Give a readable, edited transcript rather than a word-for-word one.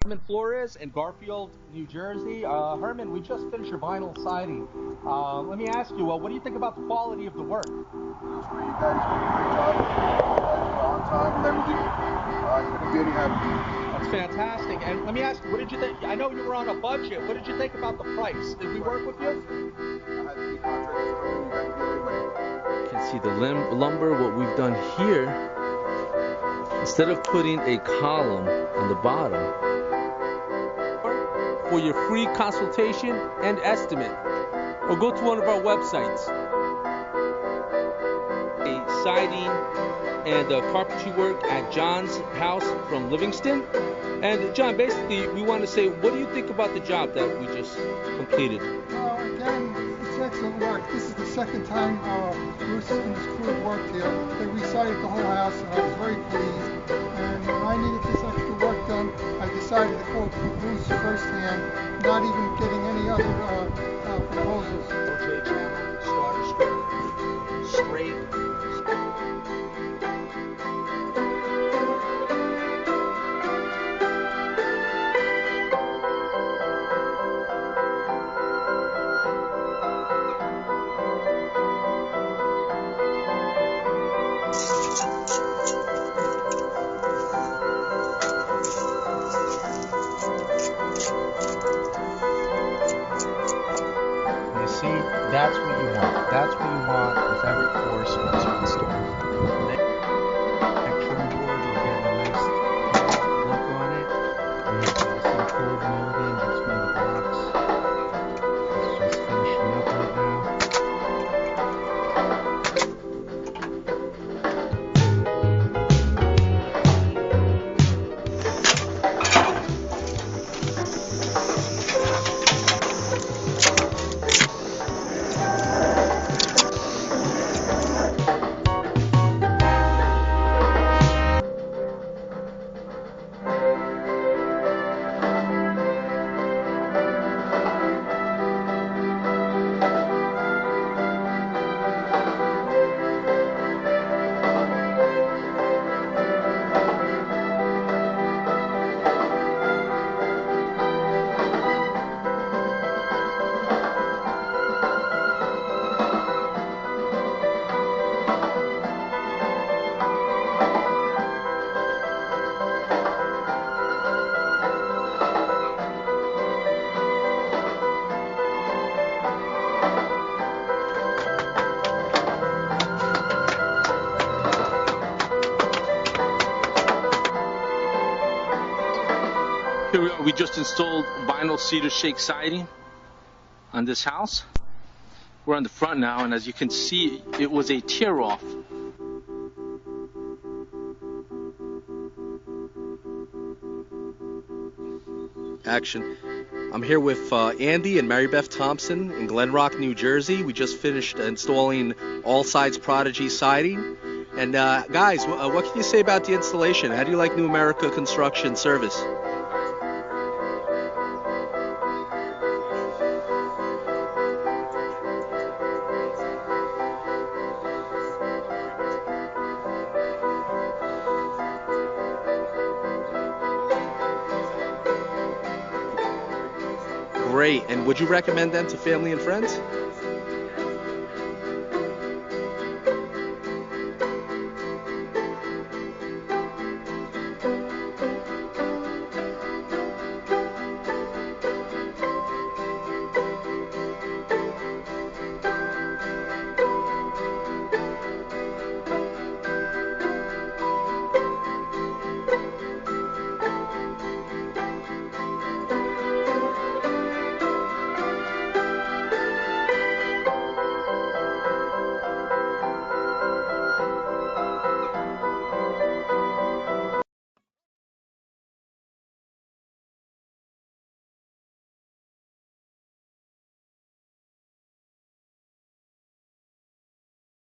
Herman Flores in Garfield, New Jersey. Herman, we just finished your vinyl siding. Let me ask you, what do you think about the quality of the work? You guys did a great job. On time and everything. Couldn't be any happier. That's fantastic. And let me ask you, what did you think? I know you were on a budget. What did you think about the price? Did we work with you? I had 3 contractors come in. You guys did everybody. You can see the lumber. What we've done here, instead of putting a column on the bottom, for your free consultation and estimate, or go to one of our websites. A siding and carpentry work at John's house from Livingston. And John, basically, we want to say, what do you think about the job that we just completed? Well, again, it's excellent work. This is the second time Bruce and his crew have worked here. They resided the whole house, and I was very pleased. And when I needed this extra work done, I decided to quote Bruce firsthand, not even getting any other proposals. J channel, starter straight. See, that's what you want. That's what you want with every course once you install. Trim board, you get a nice look on it. There's some cold molding between the blocks. It's just finishing up right now. Here we just installed vinyl cedar shake siding on this house. We're on the front now, and as you can see, it was a tear off. Action. I'm here with Andy and Mary Beth Thompson in Glen Rock, New Jersey. We just finished installing all sides Prodigy siding. And guys, what can you say about the installation? How do you like New America Construction service? Great. And would you recommend them to family and friends?